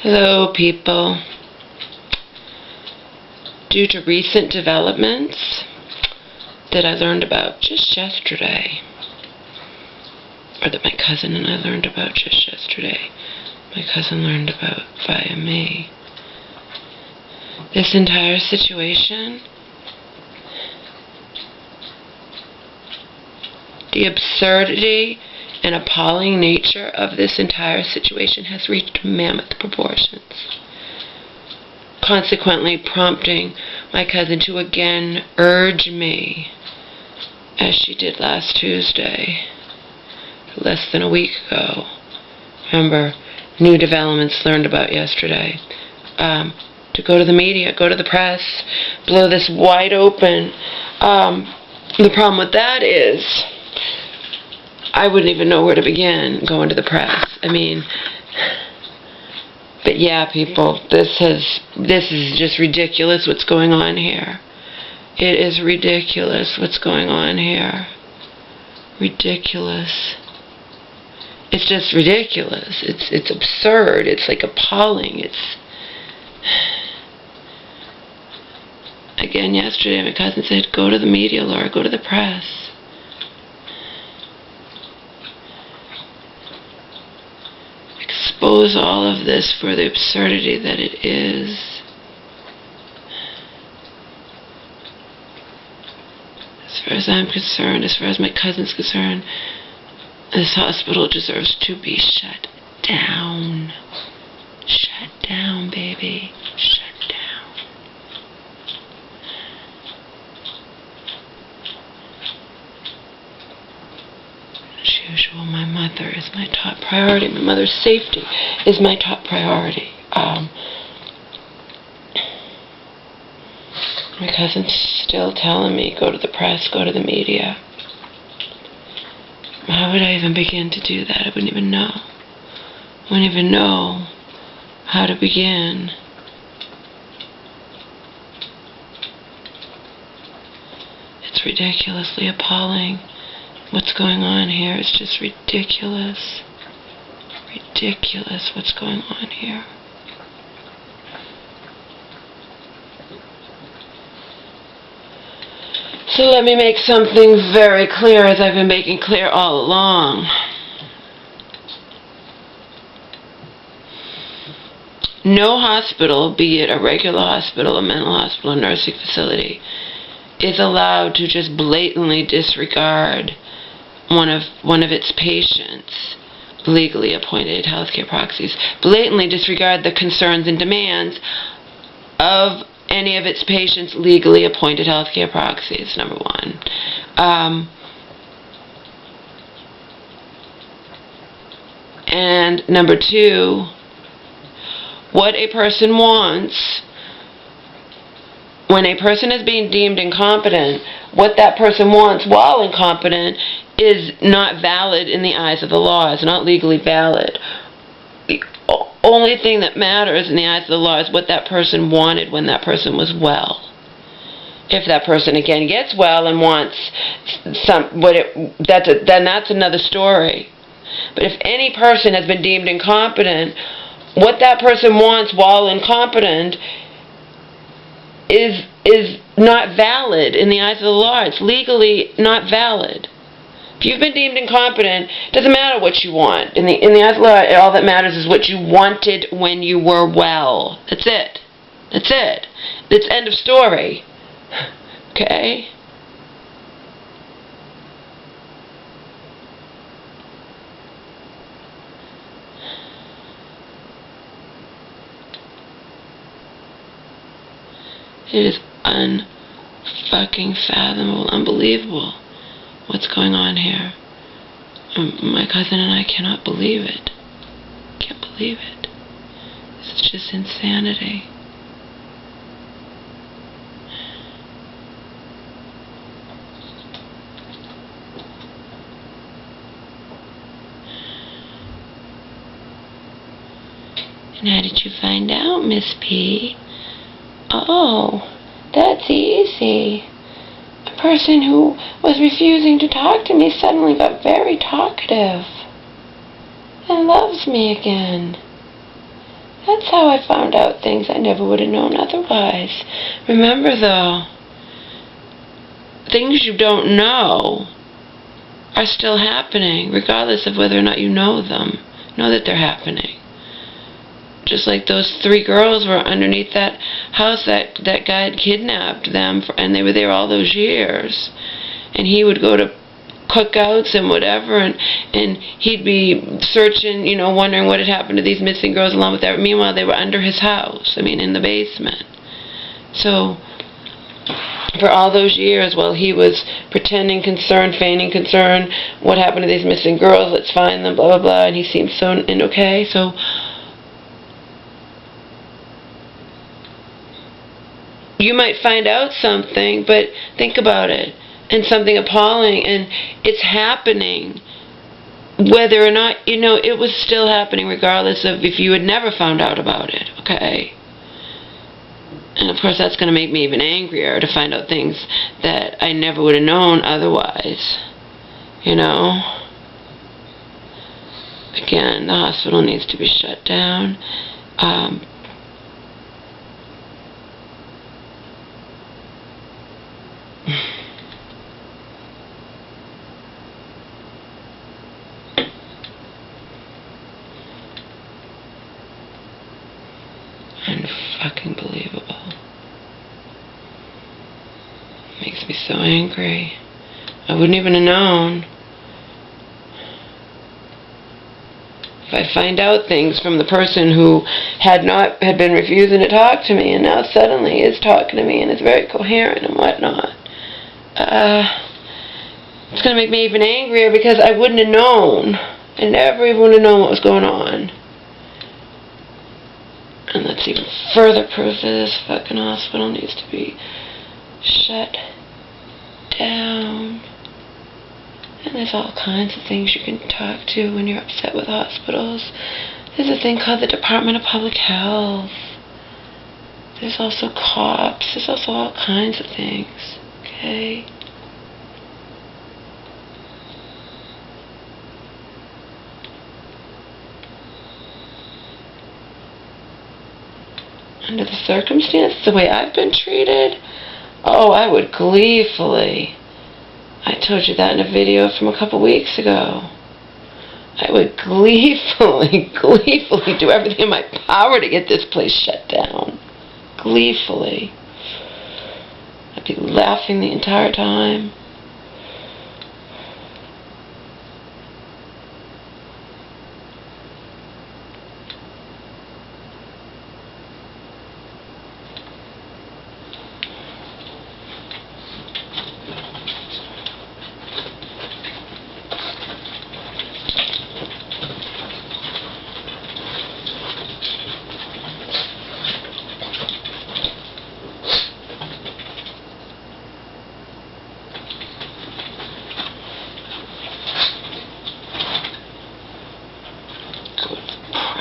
Hello, people. Due to recent developments that I learned about just yesterday, or that my cousin and I learned about just yesterday, my cousin learned about via me, this entire situation, the absurdity and appalling nature of this entire situation has reached mammoth proportions, consequently prompting my cousin to again urge me, as she did last Tuesday, less than a week ago. Remember, new developments learned about yesterday. To go to the media, go to the press, blow this wide open. The problem with that is, I wouldn't even know where to begin going to the press. I mean, but yeah, people, this is just ridiculous what's going on here. It is ridiculous what's going on here. Ridiculous. It's just ridiculous. It's absurd. It's like appalling. It's again yesterday my cousin said, go to the media, Laura, go to the press. Expose all of this for the absurdity that it is. As far as I'm concerned, as far as my cousin's concerned, this hospital deserves to be shut down. Shut down, baby. Shut down. As usual, my mother is my top priority. My mother's safety is my top priority. My cousin's still telling me, go to the press, go to the media. How would I even begin to do that? I wouldn't even know. I wouldn't even know how to begin. It's ridiculously appalling. What's going on here is just ridiculous. Ridiculous what's going on here. So let me make something very clear, as I've been making clear all along. No hospital, be it a regular hospital, a mental hospital, a nursing facility, is allowed to just blatantly disregard one of its patients, legally appointed healthcare proxies, blatantly disregard the concerns and demands of any of its patients' legally appointed healthcare proxies, number one. And number two, what a person wants, when a person is being deemed incompetent, what that person wants while incompetent is not valid in the eyes of the law. It's not legally valid. The only thing that matters in the eyes of the law is what that person wanted when that person was well. If that person again gets well and wants then that's another story. But if any person has been deemed incompetent, what that person wants while incompetent is not valid in the eyes of the law. It's legally not valid. If you've been deemed incompetent, it doesn't matter what you want. In the eyes of the law, all that matters is what you wanted when you were well. That's it. That's it. It's end of story. Okay? It is unfucking fathomable, unbelievable what's going on here. My cousin and I cannot believe it. Can't believe it. This is just insanity. And how did you find out, Miss P? Oh, that's easy. A person who was refusing to talk to me suddenly got very talkative and loves me again. That's how I found out things I never would have known otherwise. Remember, though, things you don't know are still happening, regardless of whether or not you know them. Know that they're happening. Just like those 3 girls were underneath that house that guy had kidnapped them, and they were there all those years. And he would go to cookouts and whatever, and he'd be searching, you know, wondering what had happened to these missing girls along with that. Meanwhile, they were under his house, I mean, in the basement. So, for all those years, while he was pretending concern, feigning concern, what happened to these missing girls, let's find them, blah, blah, blah, and he seemed so okay. So, you might find out something, but think about it, and something appalling, and it's happening, whether or not, you know, it was still happening regardless of if you had never found out about it, okay? And of course that's going to make me even angrier to find out things that I never would have known otherwise, you know? Again, the hospital needs to be shut down. Unfucking believable. Makes me so angry. I wouldn't even have known. If I find out things from the person who had been refusing to talk to me and now suddenly is talking to me and is very coherent and whatnot, it's going to make me even angrier because I wouldn't have known. I never even would have known what was going on. And that's even further proof that this fucking hospital needs to be shut down. And there's all kinds of things you can talk to when you're upset with hospitals. There's a thing called the Department of Public Health. There's also cops. There's also all kinds of things. Okay? Under the circumstances, the way I've been treated, oh, I would gleefully, I told you that in a video from a couple weeks ago, I would gleefully do everything in my power to get this place shut down. Gleefully. I'd be laughing the entire time.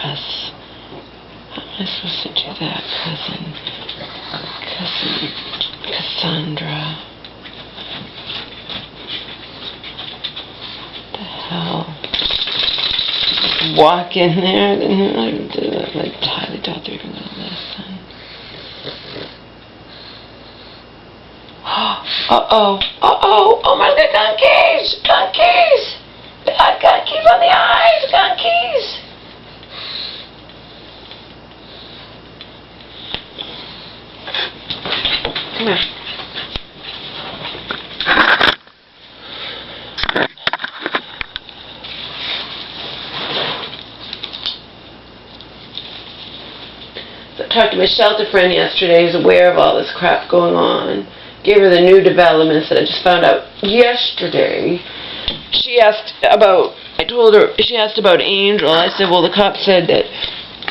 Press. How am I supposed to do that, cousin Cassandra? What the hell? Walk in there, and I do that. I highly doubt they're even gonna listen. Oh my God, gun keys! I've got keys on the eyes, gun keys! Come here. So I talked to my shelter friend yesterday who's aware of all this crap going on. Gave her the new developments that I just found out yesterday. She asked about Angel. I said, well, the cop said that,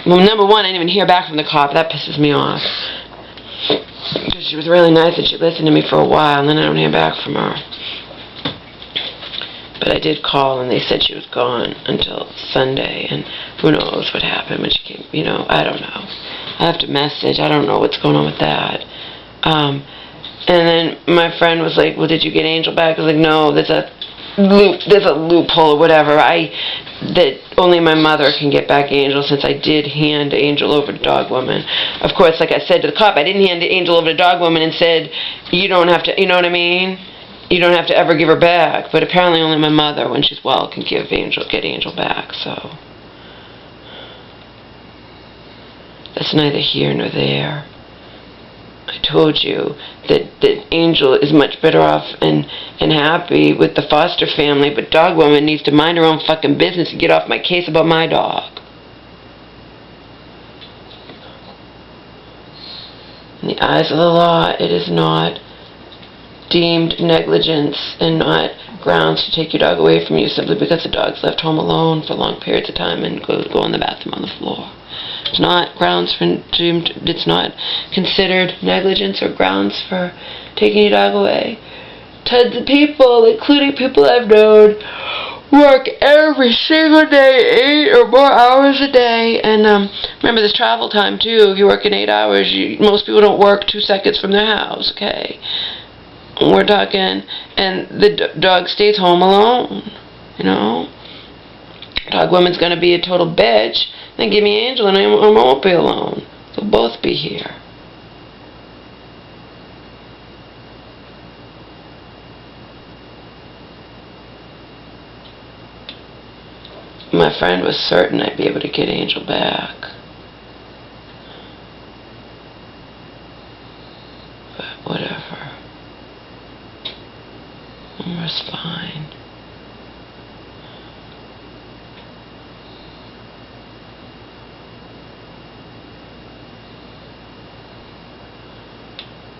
well, number one, I didn't even hear back from the cop. That pisses me off. Because she was really nice and she listened to me for a while, and then I don't hear back from her. But I did call, and they said she was gone until Sunday, and who knows what happened when she came, you know, I don't know. I have to message. I don't know what's going on with that. And then my friend was like, well, did you get Angel back? I was like, no, there's a there's a loophole or whatever. That only my mother can get back Angel, since I did hand Angel over to Dog Woman. Of course, like I said to the cop, I didn't hand Angel over to Dog Woman and said, you don't have to, you know what I mean? You don't have to ever give her back. But apparently only my mother, when she's well, can get Angel back, so. That's neither here nor there. I told you that Angel is much better off and happy with the foster family, but Dog Woman needs to mind her own fucking business and get off my case about my dog. In the eyes of the law, it is not deemed negligence and not grounds to take your dog away from you simply because the dog's left home alone for long periods of time and go in the bathroom on the floor. It's not grounds for it's not considered negligence or grounds for taking your dog away. Tons of people, including people I've known, work every single day, 8 or more hours a day. And remember, there's travel time too. If you're working 8 hours, most people don't work 2 seconds from their house. Okay, we're talking, and the dog stays home alone. You know, Dog Woman's gonna be a total bitch. Then give me Angel and I won't be alone. They'll both be here. My friend was certain I'd be able to get Angel back. But whatever. Umra's fine.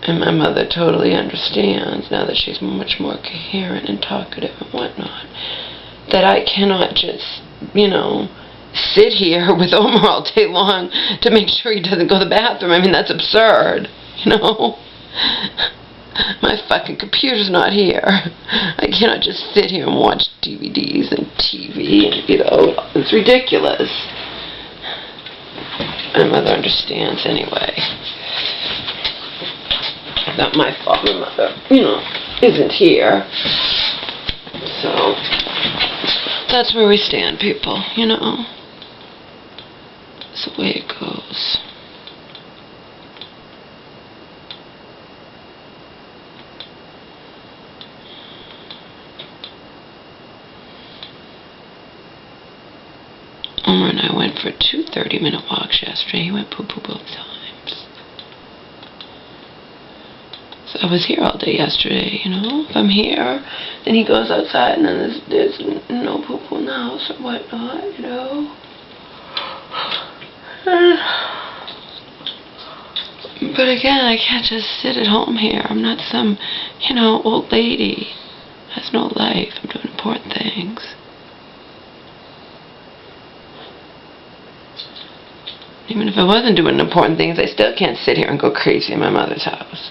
And my mother totally understands, now that she's much more coherent and talkative and whatnot, that I cannot just, sit here with Omar all day long to make sure he doesn't go to the bathroom. I mean, that's absurd, My fucking computer's not here. I cannot just sit here and watch DVDs and TV and, it's ridiculous. My mother understands anyway. Not my fault, my mother, isn't here. So, that's where we stand, people, It's the way it goes. Omar and I went for 2 30-minute walks yesterday. He went poo-poo both times. So I was here all day yesterday, If I'm here, then he goes outside and then there's no poo-poo in the house or whatnot, But again, I can't just sit at home here. I'm not some, old lady. Has no life. I'm doing important things. Even if I wasn't doing important things, I still can't sit here and go crazy in my mother's house,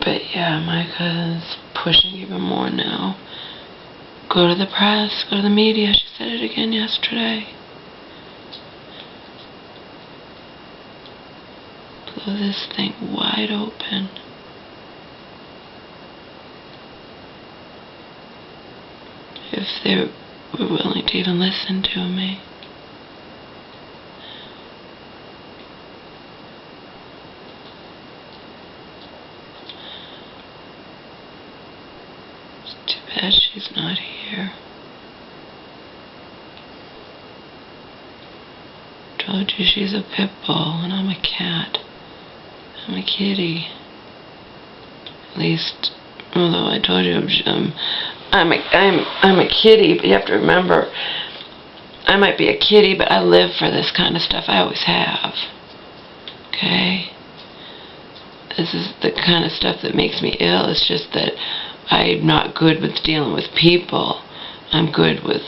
But yeah, my cousin's pushing even more now. Go to the press, go to the media. She said it again yesterday. Blow this thing wide open. If they were willing to even listen to me. It's too bad she's not here. Told you she's a pit bull and I'm a cat. I'm a kitty. At least, although I told you I'm a kitty, but you have to remember, I might be a kitty, but I live for this kind of stuff. I always have. Okay? This is the kind of stuff that makes me ill. It's just that I'm not good with dealing with people. I'm good with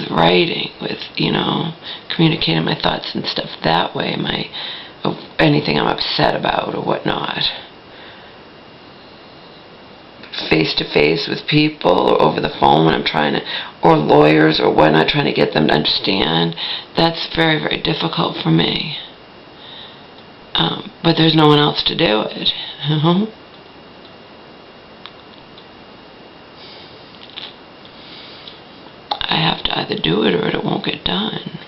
writing, with, communicating my thoughts and stuff that way. My anything I'm upset about or whatnot. Face to face with people or over the phone when I'm trying to, or lawyers or whatnot, trying to get them to understand, that's very, very difficult for me. But there's no one else to do it. I have to either do it or it won't get done.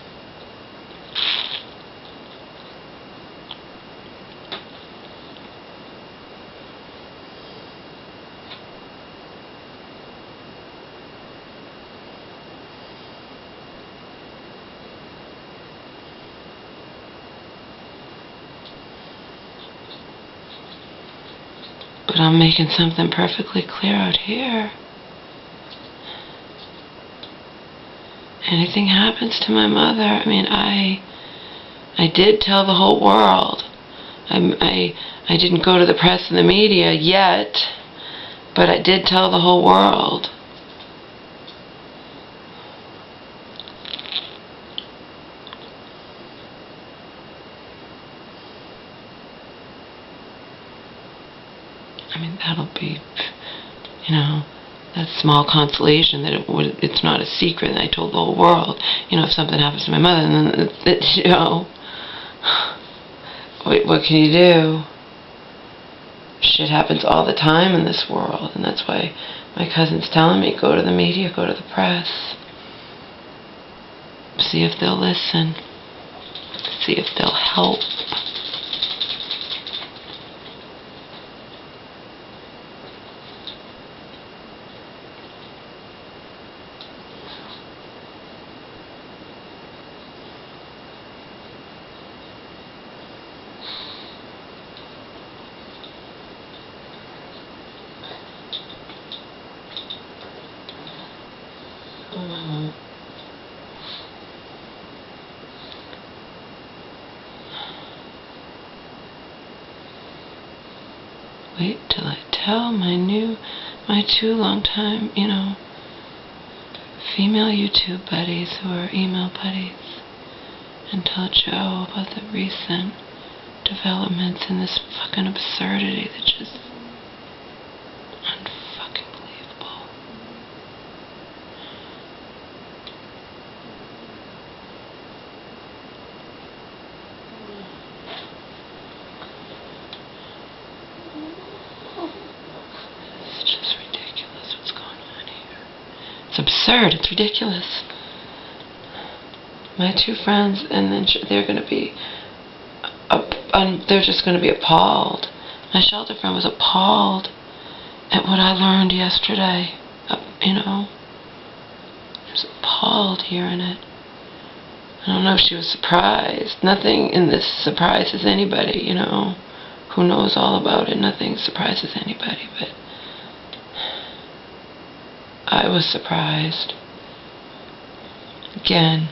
But I'm making something perfectly clear out here. Anything happens to my mother, I mean, I did tell the whole world. I didn't go to the press and the media yet, but I did tell the whole world. I mean, that'll be, that small consolation that it's not a secret, and I told the whole world. If something happens to my mother, then what can you do? Shit happens all the time in this world, and that's why my cousin's telling me, go to the media, go to the press. See if they'll listen. See if they'll help. Wait till I tell my two long-time, female YouTube buddies who are email buddies, and tell Joe about the recent developments in this fucking absurdity that just unfucking believable. It's just ridiculous what's going on here. It's absurd. It's ridiculous. My two friends, and then they're going to be, they're just going to be appalled. My shelter friend was appalled at what I learned yesterday. She was appalled hearing it. I don't know if she was surprised. Nothing in this surprises anybody, who knows all about it. Nothing surprises anybody, but I was surprised. Again,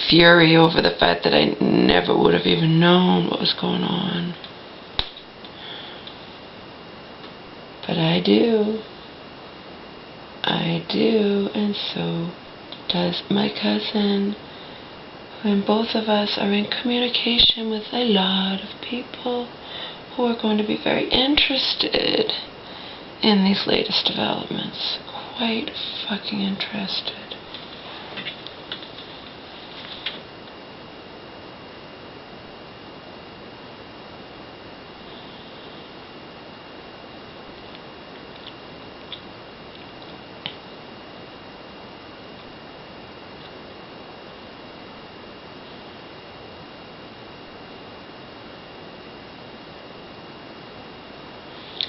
fury over the fact that I never would have even known what was going on. But I do. I do, and so does my cousin. And both of us are in communication with a lot of people who are going to be very interested in these latest developments. Quite fucking interested.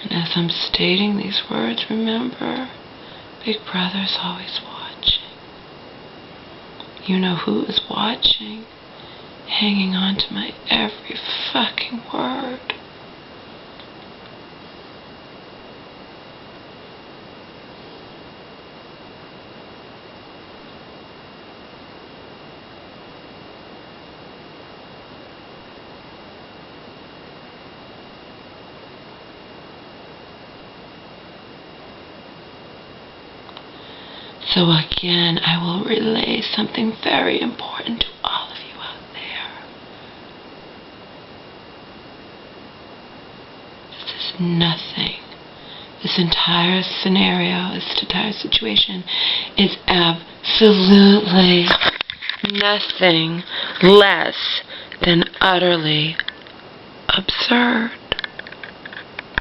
And as I'm stating these words, remember, Big Brother's always watching. You know who is watching, hanging on to my every fucking word. So again, I will relay something very important to all of you out there. nothing. This entire scenario, this entire situation is absolutely nothing less than utterly absurd.